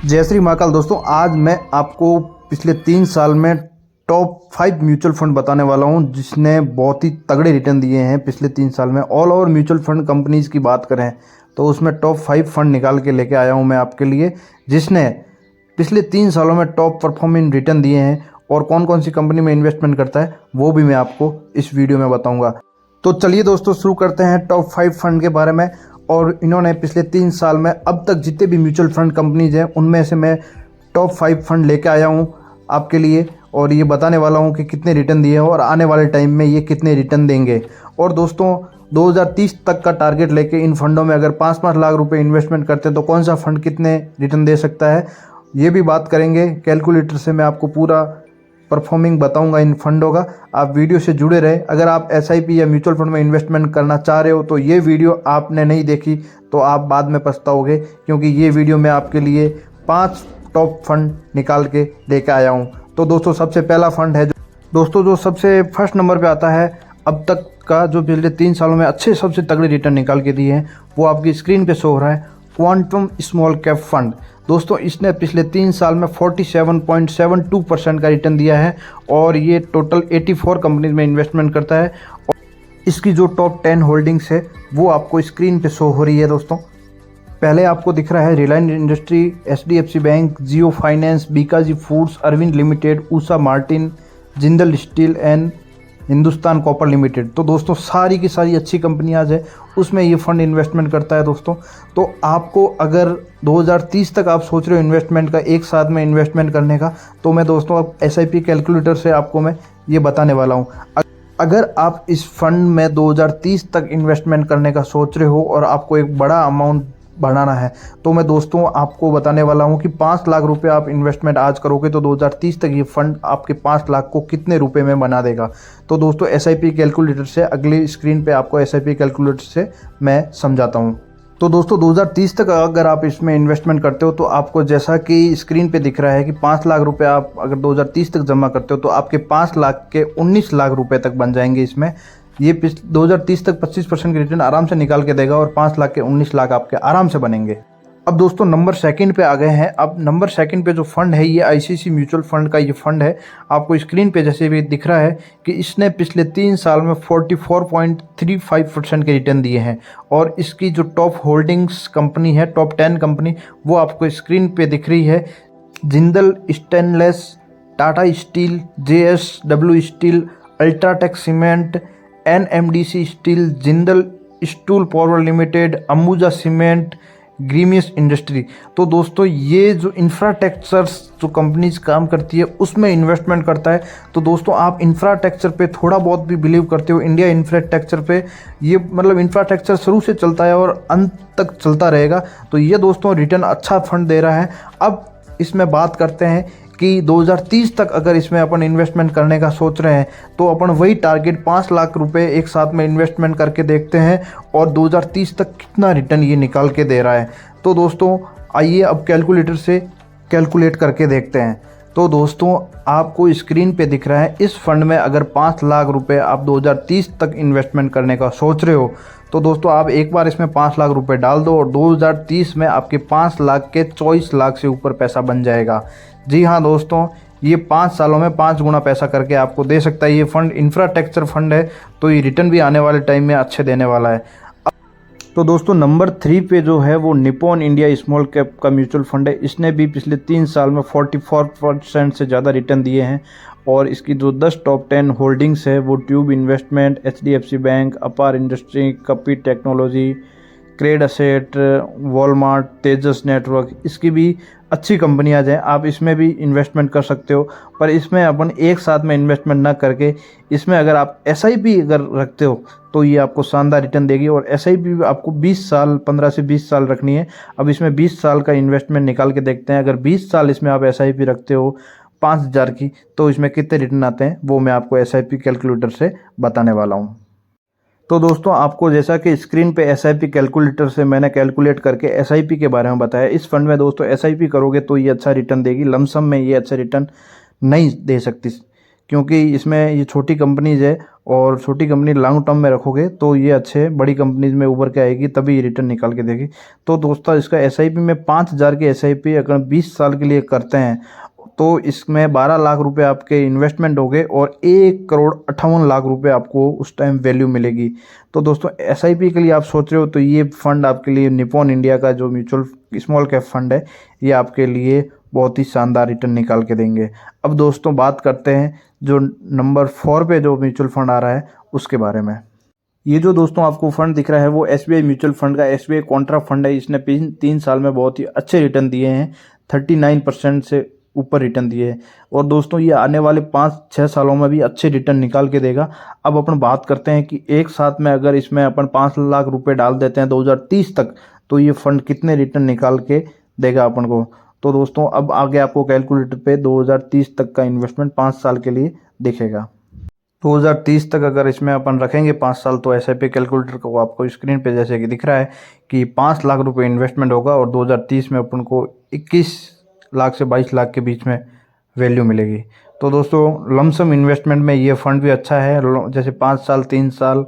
जय श्री महाकाल दोस्तों, आज मैं आपको पिछले 3 साल में टॉप 5 म्यूचुअल फंड बताने वाला हूं जिसने बहुत ही तगड़े रिटर्न दिए हैं पिछले 3 साल में। All over mutual fund companies की बात करें तो उसमें टॉप 5 फंड निकाल के लेके आया हूं मैं आपके लिए, जिसने पिछले 3 सालों में टॉप परफॉर्मिंग रिटर्न दिए हैं। और कौन कौन सी कंपनी में इन्वेस्टमेंट करता है वो भी मैं आपको इस वीडियो में बताऊँगा। तो चलिए दोस्तों, शुरू करते हैं टॉप 5 फंड के बारे में। और इन्होंने पिछले 3 साल में अब तक जितने भी म्यूचुअल फंड कंपनीज हैं उनमें से मैं टॉप 5 फंड लेके आया हूं आपके लिए, और ये बताने वाला हूं कि कितने रिटर्न दिए हैं और आने वाले टाइम में ये कितने रिटर्न देंगे। और दोस्तों 2030 तक का टारगेट लेके इन फंडों में अगर 5-5 लाख रुपए इन्वेस्टमेंट करते हैं तो कौन सा फंड कितने रिटर्न दे सकता है, ये भी बात करेंगे। कैलकुलेटर से मैं आपको पूरा परफॉर्मिंग बताऊंगा इन फंडों का। आप वीडियो से जुड़े रहे। अगर आप एसआईपी या म्यूचुअल फंड में इन्वेस्टमेंट करना चाह रहे हो तो ये वीडियो आपने नहीं देखी तो आप बाद में पछताओगे, क्योंकि ये वीडियो मैं आपके लिए 5 टॉप फंड निकाल के लेके आया हूँ। तो दोस्तों सबसे पहला फंड है जो सबसे फर्स्ट नंबर पे आता है अब तक का, जो पिछले 3 सालों में अच्छे सबसे तगड़े रिटर्न निकाल के दिए हैं, वो आपकी स्क्रीन पे शो हो रहा है क्वांटम स्मॉल कैप फंड। दोस्तों इसने पिछले 3 साल में 47.72% का रिटर्न दिया है और ये टोटल 84 कंपनीज में इन्वेस्टमेंट करता है। और इसकी जो टॉप 10 होल्डिंग्स है वो आपको स्क्रीन पे शो हो रही है। दोस्तों पहले आपको दिख रहा है Reliance industry, HDFC bank, Jio finance, Bikaji foods, Arvind limited, Usha Martin, Jindal steel and Hindustan copper limited. तो दोस्तों सारी की सारी अच्छी कंपनियां है, उसमें ये फंड इन्वेस्टमेंट करता है। दोस्तों तो आपको अगर 2030 तक आप सोच रहे हो इन्वेस्टमेंट का, एक साथ में इन्वेस्टमेंट करने का, तो मैं दोस्तों अब एसआईपी कैलकुलेटर से आपको मैं ये बताने वाला हूँ। अगर आप इस फंड में 2030 तक इन्वेस्टमेंट करने का सोच रहे हो और आपको एक बड़ा अमाउंट बढ़ाना है तो मैं दोस्तों आपको बताने वाला हूं कि 5 लाख रुपए आप इन्वेस्टमेंट आज करोगे तो 2030 तक ये फंड आपके 5 लाख को कितने रुपए में बना देगा। तो दोस्तों एसआईपी कैलकुलेटर से अगली स्क्रीन पे आपको एसआईपी कैलकुलेटर से मैं समझाता हूं। तो दोस्तों 2030 तक अगर आप इसमें इन्वेस्टमेंट करते हो तो आपको जैसा कि स्क्रीन पे दिख रहा है कि 5 लाख रुपए आप अगर 2030 तक जमा करते हो तो आपके 5 लाख के 19 लाख रुपए तक बन जाएंगे। इसमें ये 2030 तक 25% की रिटर्न आराम से निकाल के देगा और 5 लाख के 19 लाख आपके आराम से बनेंगे। अब दोस्तों नंबर सेकंड पे आ गए हैं। अब नंबर सेकंड पे जो फंड है ये आईसीसी म्यूचुअल फंड का ये फंड है। आपको स्क्रीन पे जैसे भी दिख रहा है कि इसने पिछले 3 साल में 44.35% के रिटर्न दिए हैं। और इसकी जो टॉप होल्डिंग्स कंपनी है, टॉप 10 कंपनी, वो आपको स्क्रीन पे दिख रही है। Jindal stainless, Tata steel, JSW steel, UltraTech cement, NMDC steel, Jindal steel power limited, Ambuja cement, ग्रीमियस इंडस्ट्री। तो दोस्तों ये जो इंफ्रास्ट्रक्चर्स जो कंपनीज काम करती है उसमें इन्वेस्टमेंट करता है। तो दोस्तों आप इंफ्रास्ट्रक्चर पे थोड़ा बहुत भी बिलीव करते हो, इंडिया इंफ्रास्ट्रक्चर पे, ये मतलब इंफ्रास्ट्रक्चर शुरू से चलता है और अंत तक चलता रहेगा। तो ये दोस्तों रिटर्न अच्छा फंड दे रहा है। अब इसमें बात करते हैं कि 2030 तक अगर इसमें अपन इन्वेस्टमेंट करने का सोच रहे हैं तो अपन वही टारगेट 5 लाख रुपए एक साथ में इन्वेस्टमेंट करके देखते हैं और 2030 तक कितना रिटर्न ये निकाल के दे रहा है। तो दोस्तों आइए अब कैलकुलेटर से कैलकुलेट करके देखते हैं। तो दोस्तों आपको स्क्रीन पे दिख रहा है इस फंड में अगर 5 लाख रुपए आप 2030 तक इन्वेस्टमेंट करने का सोच रहे हो तो दोस्तों आप एक बार इसमें 5 लाख रुपए डाल दो और 2030 में आपके 5 लाख के 24 लाख से ऊपर पैसा बन जाएगा। जी हाँ दोस्तों, ये 5 सालों में 5 गुना पैसा करके आपको दे सकता है। ये फंड इंफ्रास्ट्रक्चर फंड है तो ये रिटर्न भी आने वाले टाइम में अच्छे देने वाला है। तो दोस्तों नंबर 3 पे जो है वो निप्पॉन इंडिया स्मॉल कैप का म्यूचुअल फंड है। इसने भी पिछले 3 साल में 44% से ज़्यादा रिटर्न दिए हैं। और इसकी जो 10 टॉप 10 होल्डिंग्स है वो ट्यूब इन्वेस्टमेंट, एचडीएफसी बैंक, अपार इंडस्ट्री, कपी टेक्नोलॉजी, क्रेड असेट, वॉलमार्ट, तेजस नेटवर्क, इसकी भी अच्छी कंपनियां हैं। आप इसमें भी इन्वेस्टमेंट कर सकते हो, पर इसमें अपन एक साथ में इन्वेस्टमेंट ना करके इसमें अगर आप एसआईपी अगर रखते हो तो ये आपको शानदार रिटर्न देगी। और एसआईपी भी आपको 20 साल 15 से 20 साल रखनी है। अब इसमें 20 साल का इन्वेस्टमेंट निकाल के देखते हैं। अगर 20 साल इसमें आप एसआईपी रखते हो 5000 की तो इसमें कितने रिटर्न आते हैं वो मैं आपको एसआईपी कैलकुलेटर से बताने वाला हूँ। तो दोस्तों आपको जैसा कि स्क्रीन पे एसआईपी कैलकुलेटर से मैंने कैलकुलेट करके एसआईपी के बारे में बताया, इस फंड में दोस्तों एसआईपी करोगे तो ये अच्छा रिटर्न देगी। लमसम में ये अच्छा रिटर्न नहीं दे सकती, क्योंकि इसमें ये छोटी कंपनीज है और छोटी कंपनी लॉन्ग टर्म में रखोगे तो ये अच्छे बड़ी कंपनीज में उभर के आएगी, तभी ये रिटर्न निकाल के देगी। तो दोस्तों इसका एसआईपी में 5,000 की एसआईपी अगर 20 साल के लिए करते हैं तो इसमें 12 लाख रुपए आपके इन्वेस्टमेंट हो गए और 1,58,00,000 रुपए आपको उस टाइम वैल्यू मिलेगी। तो दोस्तों एसआईपी के लिए आप सोच रहे हो तो ये फंड आपके लिए निपॉन इंडिया का जो म्यूचुअल स्मॉल कैप फंड है ये आपके लिए बहुत ही शानदार रिटर्न निकाल के देंगे। अब दोस्तों बात करते हैं जो नंबर 4 पे जो म्यूचुअल फंड आ रहा है उसके बारे में। ये जो दोस्तों आपको फंड दिख रहा है वो एसबीआई म्यूचुअल फंड का एसबीआई कॉन्ट्रा फंड है। इसने 3 साल में बहुत ही अच्छे रिटर्न दिए हैं, 39% से ऊपर रिटर्न दिए हैं और दोस्तों ये आने वाले 5-6 सालों में भी अच्छे रिटर्न निकाल के देगा। अब अपन बात करते हैं कि एक साथ में अगर इसमें अपन 5 लाख रुपए डाल देते हैं 2030 तक तो ये फंड कितने रिटर्न निकाल के देगा अपन को। तो दोस्तों अब आगे आपको कैलकुलेटर पे 2030 तक का इन्वेस्टमेंट 5 साल के लिए दिखेगा। 2030 तक अगर इसमें अपन रखेंगे 5 साल तो एसआईपी कैलकुलेटर को आपको स्क्रीन पे जैसे कि दिख रहा है कि 5 लाख रुपए इन्वेस्टमेंट होगा और 2030 में अपन को 21 लाख से 22 लाख के बीच में वैल्यू मिलेगी। तो दोस्तों लमसम इन्वेस्टमेंट में ये फंड भी अच्छा है। जैसे 5 साल, 3 साल,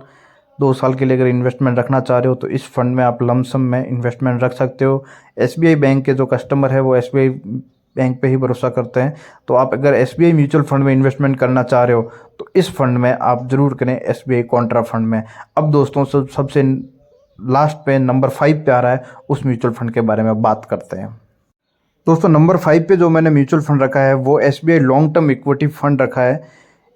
2 साल के लिए अगर इन्वेस्टमेंट रखना चाह रहे हो तो इस फंड में आप लमसम में इन्वेस्टमेंट रख सकते हो। एसबीआई बैंक के जो कस्टमर है वो एसबीआई बैंक पे ही भरोसा करते हैं। तो आप अगर एसबीआई म्यूचुअल फंड में इन्वेस्टमेंट करना चाह रहे हो तो इस फंड में आप ज़रूर करें, एसबीआई कॉन्ट्रा फंड में। अब दोस्तों सबसे लास्ट पे नंबर 5 पे आ रहा है उस म्यूचुअल फंड के बारे में बात करते हैं। दोस्तों नंबर 5 पे जो मैंने म्यूचुअल फंड रखा है वो SBI long term equity fund रखा है।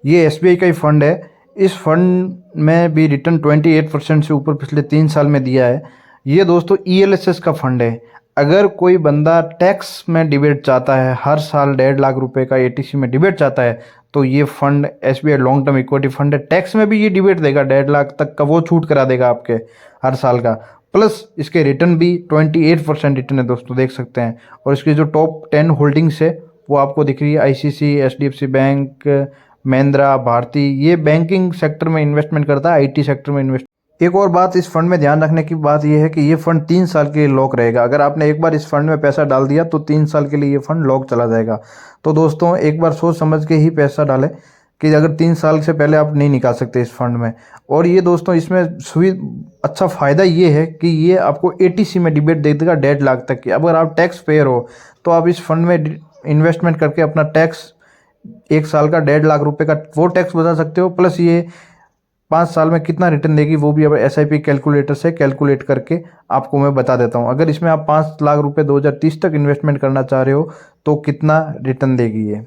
ये एसबीआई का ही फंड है। इस फंड में भी रिटर्न 28% से ऊपर पिछले 3 साल में दिया है। ये दोस्तों ईएलएसएस का फंड है। अगर कोई बंदा टैक्स में डिबेट चाहता है, हर साल 1.5 लाख रुपए का एटीसी में डिबेट चाहता है तो ये fund SBI long term equity fund है। टैक्स में भी ये डिबेट देगा, 1.5 लाख तक का वो छूट करा देगा आपके हर साल का। प्लस इसके रिटर्न भी 28% रिटर्न है दोस्तों, देख सकते हैं। और इसकी जो टॉप 10 होल्डिंग्स है वो आपको दिख रही है, ICC, HDFC bank, Mahindra, Bharti. ये बैंकिंग सेक्टर में इन्वेस्टमेंट करता है, आईटी सेक्टर में इन्वेस्ट। एक और बात इस फंड में ध्यान रखने की बात यह है कि ये फंड 3 साल के लिए लॉक रहेगा। अगर आपने एक बार इस फंड में पैसा डाल दिया तो 3 साल के लिए ये फंड लॉक चला जाएगा। तो दोस्तों एक बार सोच समझ के ही पैसा डालें कि अगर 3 साल से पहले आप नहीं निकाल सकते इस फंड में। और ये दोस्तों इसमें अच्छा फ़ायदा ये है कि ये आपको एटीसी में डिबेट दे देगा 1.5 लाख तक की। अगर आप टैक्स पेयर हो तो आप इस फंड में इन्वेस्टमेंट करके अपना टैक्स 1 साल का 1.5 लाख रुपए का वो टैक्स बचा सकते हो। प्लस ये 5 साल में कितना रिटर्न देगी वो भी अब एसआईपी कैलकुलेटर से कैलकुलेट करके आपको मैं बता देता हूँ। अगर इसमें आप 5 लाख रुपए 2030 तक इन्वेस्टमेंट करना चाह रहे हो तो कितना रिटर्न देगी ये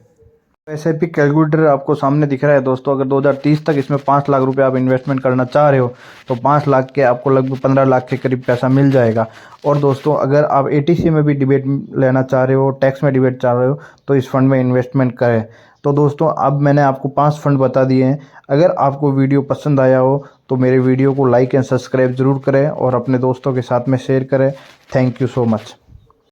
एसआईपी कैलकुलेटर आपको सामने दिख रहा है दोस्तों। अगर 2030 तक इसमें 5 लाख रुपए आप इन्वेस्टमेंट करना चाह रहे हो तो 5 लाख के आपको लगभग 15 लाख के करीब पैसा मिल जाएगा। और दोस्तों अगर आप एटीसी में भी डिबेट लेना चाह रहे हो, टैक्स में डिबेट चाह रहे हो तो इस फंड में इन्वेस्टमेंट करें। तो दोस्तों अब मैंने आपको 5 फंड बता दिए हैं। अगर आपको वीडियो पसंद आया हो तो मेरे वीडियो को लाइक एंड सब्सक्राइब ज़रूर करें और अपने दोस्तों के साथ में शेयर करें। Thank you so much.